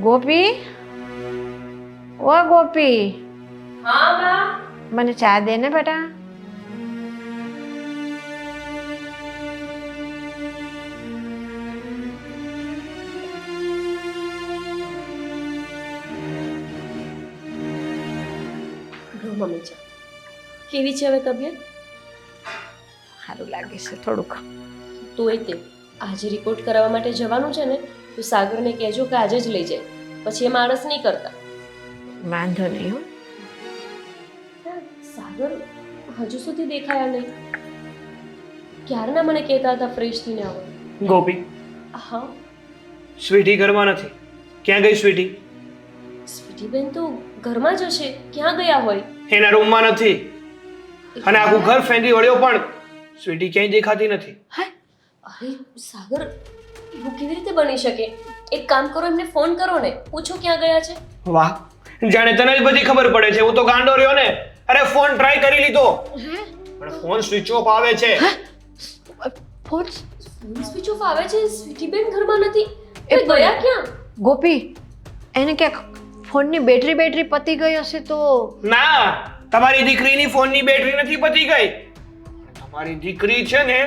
ગોપી, ઓ ગોપી, હા બા. મને ચા દે ને બેટા. મમ્મી ચા કેવી છે હવે તબિયત? સારું લાગે છે થોડુંક. તો એ તે આજે રિપોર્ટ કરાવવા માટે જવાનું છે ને, તો સાગરને કહેજો કે આજે જ લઈ જાય, પછી એ માણસ નહીં કરતા. વાંધો નહીં હો. સાગર હજુ સુધી દેખાયા નહીં. ક્યારના મને કહેતા હતા ફ્રેશ થઈને આવો. ગોપી, હા સ્વીટી ઘરમાં નથી. ક્યાં ગઈ સ્વીટી? સ્વીટીબેન તો ઘરમાં જ હશે, ક્યાં ગયા હોય? એના રૂમમાં નથી. અને આખું ઘર ફેંદી વળ્યો પણ સ્વીટી ક્યાંય દેખાતી નથી. અરે સાગર, એવું કેવી રીતે બની શકે? એક કામ કરો, એમને ફોન કરો ને, પૂછો ક્યાં ગયા છે. વાહ, જાણે તને જ બધી ખબર પડે છે. હું તો ગાંડો રહ્યો ને. અરે ફોન ટ્રાય કરી લીધો પણ ફોન સ્વિચ ઓફ આવે છે. ફોન સ્વિચ ઓફ આવે છે. સ્વીટીબેન ઘરમાં નથી. એ ગયા ક્યાં? ગોપી, એને ક્યાંક ફોનની બેટરી પતી ગઈ હશે તો. ના, તમારી દીકરીની ફોનની બેટરી નથી પતી ગઈ. તમારી દીકરી છે ને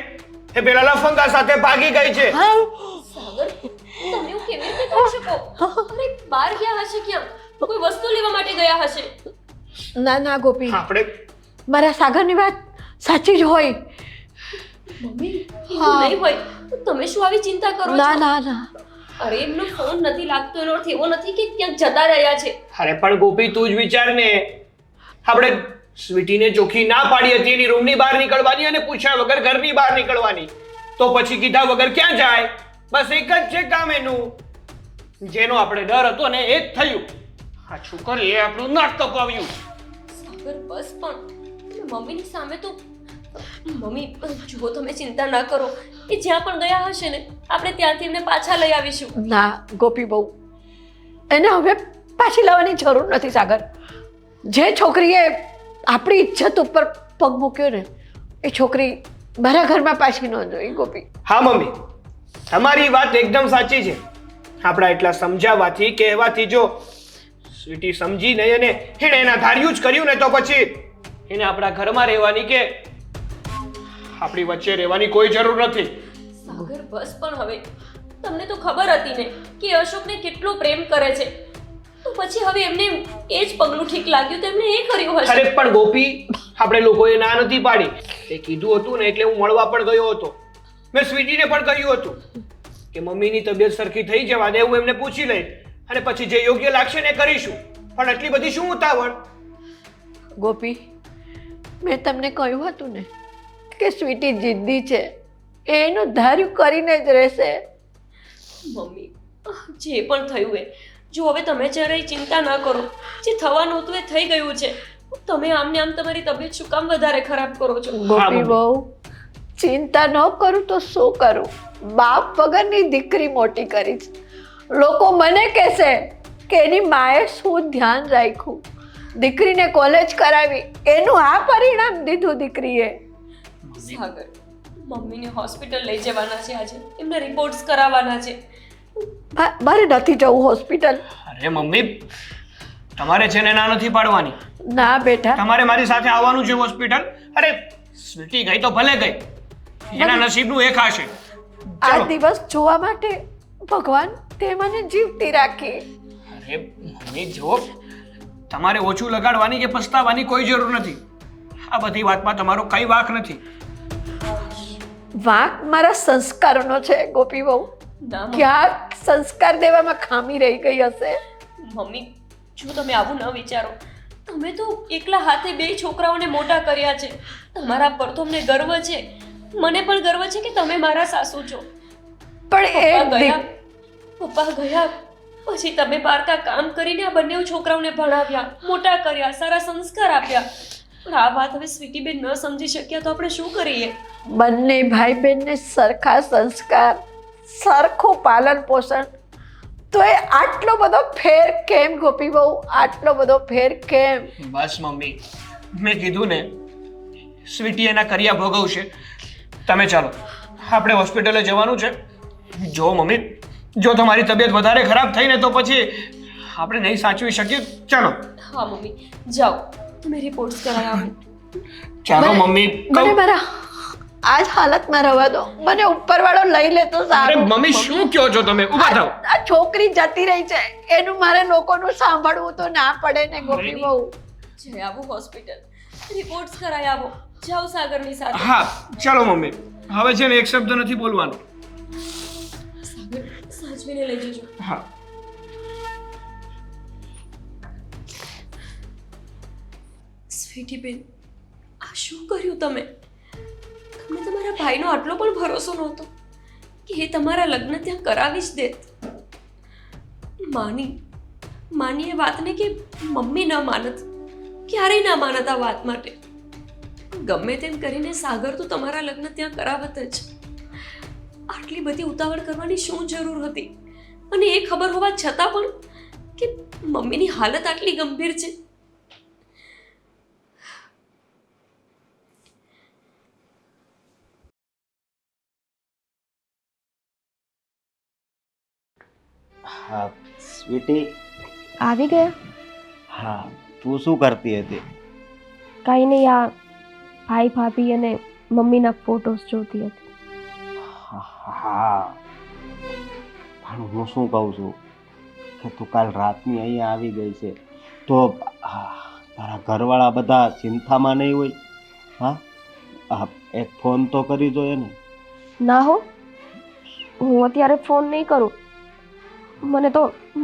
એ પેલા લફંગા સાથે ભાગી ગઈ છે. સાગર, તમે એવું કેવી રીતે કરી શકો? અરે બહાર ગયા હશે, ક્યાં કોઈ વસ્તુ લેવા માટે ગયા હશે. ના ના ગોપી, આપણે મારા સાગરની વાત સાચી જ હોય. મમ્મી, એવું નહીં હોય તો તમે શું આવી ચિંતા કરો ના છો? ના ના, અરે એમનો ફોન નથી લાગતો એનો અર્થ એવો નથી કે ક્યાંક જતા રહ્યા છે. અરે પણ ગોપી, તું જ વિચાર ને. આપણે સ્વીટીને ચોખ્ખી ના પાડી હતી એની રૂમની બહાર નીકળવાની અને પૂછ્યા વગર ઘરની બહાર નીકળવાની. તો પછી કીધા વગર ક્યાં જાય? બસ એક જ છે કામ એનું. જેનો આપણે ડર હતો ને એ જ થયું. આ છોકરીએ આપણું નાક કપાવ્યું. સાગર બસ, પણ મમ્મીની સામે તો. મમ્મી જુઓ, તમે ચિંતા ના કરો. એ જ્યાં પણ ગયા હશે ને, આપણે ત્યાંથી એમને પાછા લઈ આવીશું. ના ગોપી બહુ, એને હવે પાછી લાવવાની જરૂર નથી સાગર. જે છોકરીએ આપણી ઇજ્જત ઉપર પગ મૂક્યો ને, એ છોકરી મારા ઘરમાં પાછી ન જોઈ ગોપી. હા મમ્મી, તમારી વાત એકદમ સાચી છે. આપણા એટલા સમજાવવાથી કહેવાથી જો સ્વીટી સમજી નહીં અને એણે એના ધાર્યું જ કર્યું ને, તો પછી એને આપણા ઘરમાં રહેવાની કે આપણી વચ્ચે રહેવાની કોઈ જરૂર નથી. સાગર બસ, પણ હવે તમને તો ખબર હતી ને કે અશોકને કેટલો પ્રેમ કરે છે, તો પછી હવે એમને એ જ પગલું ઠીક લાગ્યું તો એમને એ કર્યું હશે. અરે પણ ગોપી, આપણે લોકોએ ના નથી પાડી. એ કીધું હતું ને એટલે હું મળવા પણ ગયો હતો. મેં સ્વીટીને પણ કહ્યું હતું કે મમ્મીની તબિયત સરખી થઈ જવા દે, હું એમને પૂછી લઈશ અને પછી જે યોગ્ય લાગશે ને એ કરીશું. પણ આટલી બધી શું ઉતાવળ? ગોપી, મેં તમને કહ્યું હતું ને કે સ્વીટી જિદ્દી છે, એ એનું ધાર્યું કરીને જ રહેશે. મમ્મી, જે પણ થયું એ જો હવે તમે જરાય ચિંતા ન કરો. જે થવાનું હતું એ થઈ ગયું છે. તમે આમને આમ તમારી તબિયત શું કામ વધારે ખરાબ કરો છો? ગોપી બહુ, ચિંતા ન કરું તો શું કરું? બાપ વગરની દીકરી મોટી કરી છે. લોકો મને કહેશે કે એની માએ શું ધ્યાન રાખ્યું, દીકરીને કોલેજ કરાવી, એનું આ પરિણામ દીધું દીકરીએ. સાગર, મમ્મીને હોસ્પિટલ લઈ જવાના છે આજે, એમને રિપોર્ટ્સ કરાવવાના છે. મારે નથી જવું હોસ્પિટલ. અરે મમ્મી, તમારે છે ને ના નથી પાડવાની. ના બેટા, તમારે મારી સાથે આવવાનું છે હોસ્પિટલ. અરે સ્વીટી ગઈ તો ભલે ગઈ, એના નસીબનું એ ખાશે. આ દિવસ જોવા માટે ભગવાન તે મને જીવતી રાખી. અરે મમ્મી જો, તમારે ઓછું લગાડવાની કે પસ્તાવાની કોઈ જરૂર નથી. આ બધી વાતમાં તમારો કઈ વાંક નથી. વાંક મારા સંસ્કારોનો છે ગોપી બહુ. ના ક્યાંક સંસ્કાર દેવામાં ખામી રહી ગઈ હશે. મમ્મી, જો તમે આવું ન વિચારો. તમે તો એકલા હાથે 2 છોકરાઓને મોટા કર્યા છે. તમારા પર તો અમને ગર્વ છે. મને પણ ગર્વ છે કે તમે મારા સાસુ છો. પણ એ પપ્પા ગયા પછી તમે પારકા કામ કરીને આ બંને છોકરાઓને ભણાવ્યા, મોટા કર્યા, સારા સંસ્કાર આપ્યા. પણ આ વાત હવે સ્વીટીબેન ન સમજી શક્યા તો આપણે શું કરીએ? બંને ભાઈ બહેનને સરખા સંસ્કાર, સરખું પાલન પોષણ, તો એ આટલો બધો ફેર કેમ ગોપી બહુ? આટલો બધો ફેર કેમ? બસ મમ્મી, મેં કીધું ને, સ્વીટી એના કર્યા ભોગવશે. તમે ચાલો, આપણે હોસ્પિટલે જવાનું છે. જો મમ્મી, જો તમારી તબિયત વધારે ખરાબ થઈ ને તો પછી આપણે નહીં સાચવી શકીએ. ચાલો હા મમ્મી, જાઓ તમે રિપોર્ટ્સ કરાવી આવો. ચાલો મમ્મી. મને મારા આજ હાલતમાં રહેવા દો. મને ઉપરવાળો લઈ લે તો અરે સારું. મમ્મી શું કહો છો તમે? ઊભા થાઓ. આ છોકરી જતી રહી છે એનું મારે લોકોનું સાંભળવું તો ના પડે ને ગોપી બહુ. જઈ આવો હોસ્પિટલ, રિપોર્ટ્સ કરાવી આવો. જાઓ સાગરની સાથે. હા ચાલો મમ્મી. હવે છે ને એક શબ્દ નથી બોલવાનો. સાગર સાચવીને લઈ જજો. હા. સ્વીટી બેન, આ શું કર્યું તમે? તમને તમારા ભાઈનો આટલો પણ ભરોસો નહોતો કે એ તમારા લગ્ન ત્યાં કરાવી જ દેત. માની એ વાતને કે મમ્મી ન માનત, ક્યારેય ના માનત આ વાત માટે. ગમે તેમ કરીને સાગર તો તમારા લગ્ન ત્યાં કરાવત જ. આટલી બધી ઉતાવળ કરવાની શું જરૂર હતી? અને એ ખબર હોવા છતાં પણ કે મમ્મીની હાલત આટલી ગંભીર છે. હા સ્વીટી. આવી ગયા? હા, તું શું કરતી હતી? કાંઈ નહીં, આ ભાઈ ભાભી અને મમ્મીના ફોટોસ જોતી હતી. હા, પણ હું શું કહું છું કે તું કાલ રાતની અહીંયા આવી ગઈ છે તો તારા ઘરવાળા બધા ચિંતામાં નહીં હોય? હા, એક ફોન તો કરી જોઈએ ને. ના હો, હું અત્યારે ફોન નહીં કરું. મને તો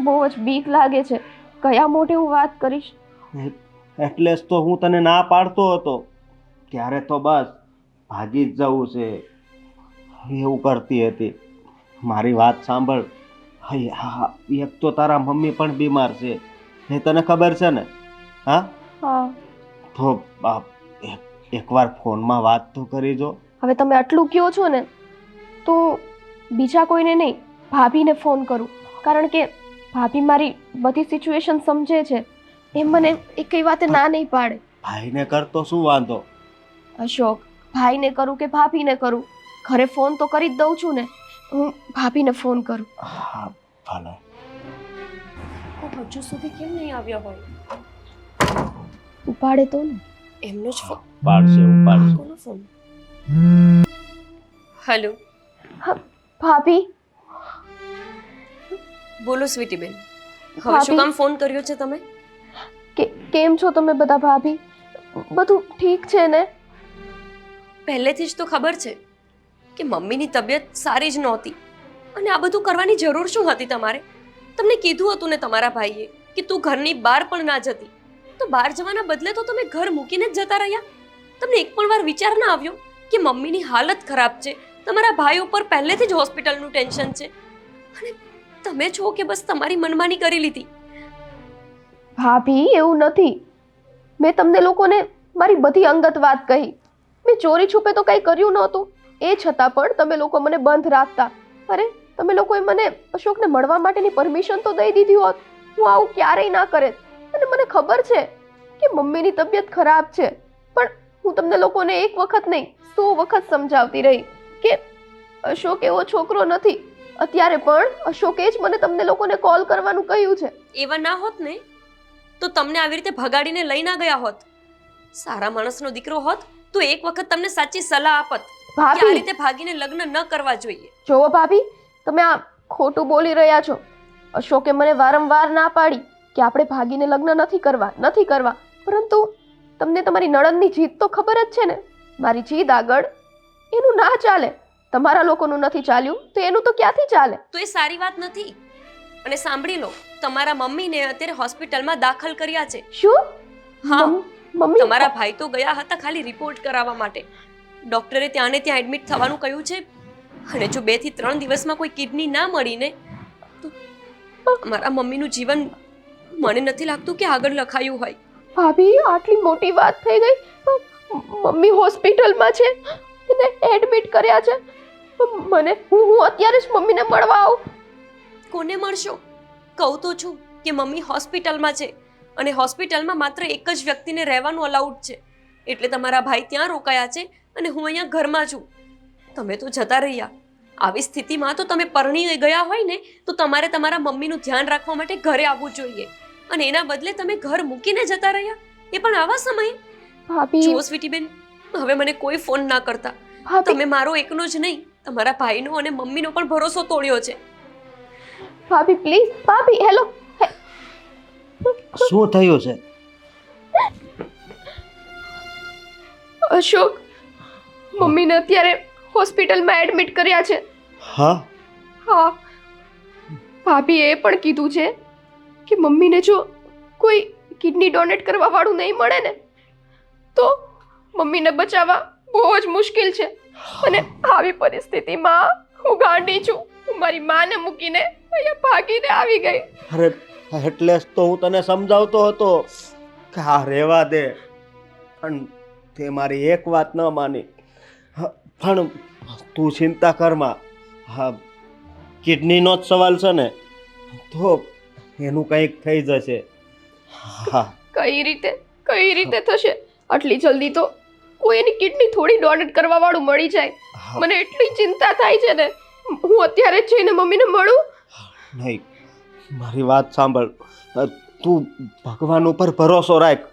બહુ જ બીક લાગે છે. કયા મોઢે હું વાત કરીશ? એટલે જ તો હું તને ના પાડતો હતો. ત્યારે તો બસ ભાગી જ જવું છે એવું કરતી હતી. મારી વાત સાંભળ. હા, એક તો તારા મમ્મી પણ બીમાર છે એ તને ખબર છે ને? હા હા. તો એકવાર ફોનમાં વાત તો કરી જો. હવે તમે આટલું કહો છો ને તો બીજા કોઈને નહીં, ભાભીને ફોન કરું. કારણ કે ભાભી મારી બધી સિચ્યુએશન સમજે છે. એ મને એકઈ વાતે ના નહીં પાડે. ભાઈને કરતો શું વાંધો? અશોક, ભાઈને કરું કે ભાભીને કરું, ઘરે ફોન તો કરી જ દઉં છું ને. હું ભાભીને ફોન કરું. હા ભલે. હજુ સુધી કેમ નહીં આવ્યા હોય? ઉપાડે તો ને. એમનો જ ફોન. ઉપાડશે ઉપાડશે. કોનો ફોન? હેલો. ભાભી. બોલો સ્વીટી બેન, હવે શું કામ ફોન કર્યો છે તમે? કેમ છો તમે બધા ભાભી? બધું ઠીક છે ને? પહેલેથી જ તો ખબર છે કે મમ્મીની તબિયત સારી જ નહોતી અને આ બધું કરવાની જરૂર શું હતી તમારે? તમને કીધું હતું ને તમારા ભાઈએ કે તું ઘરની બહાર પણ ના જતી, તો બહાર જવાના બદલે તો તમે ઘર મૂકીને જ જતા રહ્યા. તમને એક પણ વાર વિચાર ના આવ્યો કે મમ્મીની હાલત ખરાબ છે, તમારા ભાઈ ઉપર પહેલેથી જ હોસ્પિટલનું ટેન્શન છે અને તમે છો કે બસ તમારી મનમાની કરી લીધી? ભાભી, એવું નથી. મેં તમને લોકોને મારી બધી અંગત વાત કહી. મેં ચોરી છુપે તો કંઈ કર્યું નહોતું. એ છતાં પણ તમે લોકો મને બંધ રાખતા. અરે, તમે લોકોએ મને અશોકને મળવા માટેની પરમિશન તો દઈ દીધી હોત, હું આવું ક્યારેય ના કરે. અને મને ખબર છે કે મમ્મીની તબિયત ખરાબ છે, પણ હું તમને લોકોને એક વખત નહીં 100 વખત સમજાવતી રહી કે અશોક એવો છોકરો નથી. અત્યારે પણ અશોકે જ મને તમને લોકોને કોલ કરવાનું કહ્યું છે. એવા ના હોત ને તો તમને આવી રીતે ભગાડીને લઈ ના ગયા હોત. સારા માણસનો દીકરો હોત તો એક વખત તમને સાચી સલાહ આપત કે આ ભાભી, રીતે ભાગીને લગ્ન ન કરવા જોઈએ. જોવો ભાભી, તમે આ ખોટું બોલી રહ્યા છો. અશોકે મને વારંવાર ના પાડી કે આપણે ભાગીને લગ્ન નથી કરવા. પરંતુ તમને તમારી નણંદની જીદ તો ખબર જ છે ને. મારી જીદ આગળ એનું ના ચાલે. તમારા લોકોનું નથી ચાલ્યું તો એનું તો ક્યાંથી ચાલે? તો એ સારી વાત નથી. અને સાંભળી લો, તમારા મમ્મીને અત્યારે હોસ્પિટલમાં દાખલ કર્યા છે. શું? હા, મમ્મી, તમારા ભાઈ તો ગયા હતા ખાલી રિપોર્ટ કરાવવા માટે. ડોક્ટરે ત્યાં ને ત્યાં એડમિટ થવાનું કહ્યું છે અને જો 2 થી 3 દિવસમાં કોઈ કિડની ના મળીને તો મારા મમ્મીનું જીવન મને નથી લાગતું કે આગળ લખાયું હોય. ભાભી, આટલી મોટી વાત થઈ ગઈ. મમ્મી હોસ્પિટલમાં છે, એને એડમિટ કર્યા છે. હું અત્યારે જ મમ્મીને મળવા આવું. કોને મળશો? કહું તો છું કે મમ્મી હોસ્પિટલમાં છે અને હોસ્પિટલમાં માત્ર એક જ વ્યક્તિને રહેવાનું અલાઉડ છે. એટલે તમારા ભાઈ ત્યાં રોકાયા છે અને હું અહીંયા ઘરમાં છું. તમે તો જતા રહ્યા આવી સ્થિતિમાં તો તમે પરણી ગયા હોય ને તો તમારે તમારા મમ્મીનું ધ્યાન રાખવા માટે ઘરે આવવું જોઈએ, અને એના બદલે તમે ઘર મૂકીને જતા રહ્યા, એ પણ આવા સમયે. ભાભી જુઓ સ્વીટી બેન, હવે મને કોઈ ફોન ના કરતા. ભાભી તમે મારો એકનો જ નહીં, તમારા ભાઈનો અને મમ્મીનો પણ ભરોસો તોડ્યો છે. ભાભી પ્લીઝ, ભાભી હેલો. શું થયું છે? અશોક, મમ્મીને અત્યારે હોસ્પિટલમાં એડમિટ કર્યા છે. હા? હા, ભાભીએ એ પણ કીધું છે કે મમ્મીને જો કોઈ કિડની ડોનેટ કરવા વાળું નહીં મળે ને તો મમ્મીને બચાવવા બહુ જ મુશ્કેલ છે. અને આવી પરિસ્થિતિમાં હું ગાંડી છું. હું મારી માને મૂકીને અહીંયા ભાગીને આવી ગઈ. અરે એટલે જ તો હું તને સમજાવતો હતો કે હા રહેવા દે, પણ તે મારી એક વાત ન માની. પણ તું ચિંતા કરમાં. હા, કિડનીનો જ સવાલ છે ને, તો એનું કંઈક થઈ જશે. હા. કઈ રીતે થશે? આટલી જલ્દી તો કોઈ એની કિડની થોડી ડોનેટ કરવા વાળું મળી જાય. મને એટલી ચિંતા થાય છે ને, હું અત્યારે જ જઈને મમ્મીને મળું. નહીં, મારી વાત સાંભળ. તું ભગવાન ઉપર ભરોસો રાખ.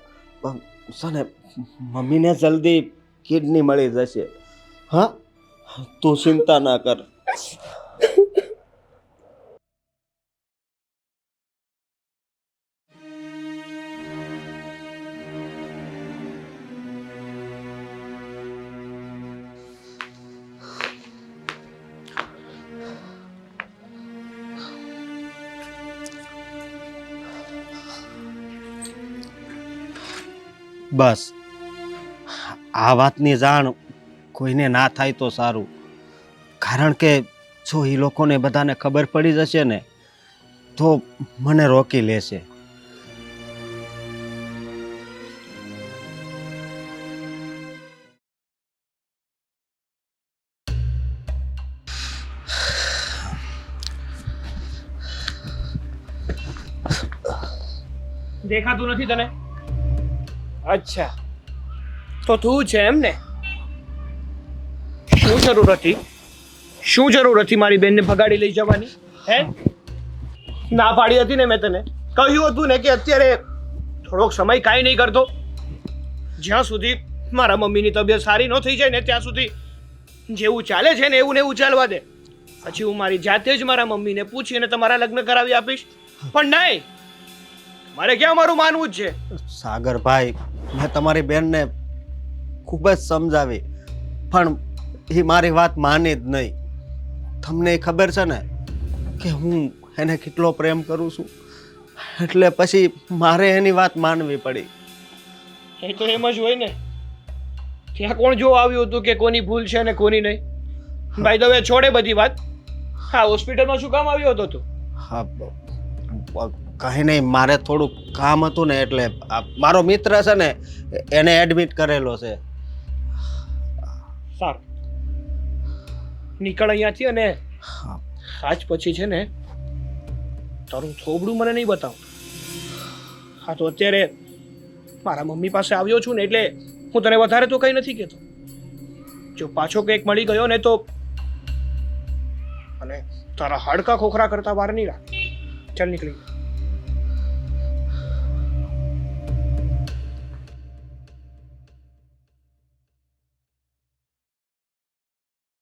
સને મમ્મીને જલ્દી કિડની મળી જશે. હા, તું ચિંતા ના કર. બસ આ વાતની જાણ કોઈને ના થાય તો સારું, કારણ કે જો એ લોકોને બધાને ખબર પડી જશે ને તો મને રોકી લેશે. દેખાતું નથી તને? અચ્છા, તો તું છે એમ ને? શું જરૂર હતી મારી બેનને ભગાડી લઈ જવાની? હે, ના પાડી હતી ને મેં તને. કહ્યું હતું ને કે અત્યારે થોડોક સમય કાંઈ નહીં કરતો, જ્યાં સુધી મારા મમ્મીની તબિયત સારી ન થઈ જાય ને ત્યાં સુધી જેવું ચાલે છે ને એવું ને એવું ચાલવા દે. પછી હું મારી જાતે જ મારા મમ્મીને પૂછીને તમારા લગ્ન કરાવી આપીશ. પણ નહીં, મારે ક્યાં મારું માનવું જ છે? સાગરભાઈ, મેં તમારી બેનને ખૂબ જ સમજાવી, પણ એ મારી વાત માની જ નહીં. તમને ખબર છે ને કે હું એને કેટલો પ્રેમ કરું છું, એટલે પછી મારે એની વાત માનવી પડી. એ તો એમ જ હોય ને. ત્યાં કોણ જોવા આવ્યું હતું કે કોની ભૂલ છે ને કોની નહીં? ભાઈ તો હવે છોડે બધી વાત. હા, હોસ્પિટલમાં શું કામ આવ્યો હતો તું? હા, કંઈ નહીં, મારે થોડુંક કામ હતું ને એટલે મારો મિત્ર છે ને એને એડમિટ કરેલો છે. સારું, નીકળ અહીંયાથી. અને આજ પછી છે ને તારું થોબડું મને નહીં બતાવ. હા, તો અત્યારે મારા મમ્મી પાસે આવ્યો છું ને એટલે હું તને વધારે તો કંઈ નથી કહેતો. જો પાછો કંઈક મળી ગયો ને તો અને તારા હાડકા ખોખરા કરતા બહાર નહીં રાખ. ચાલ નીકળી.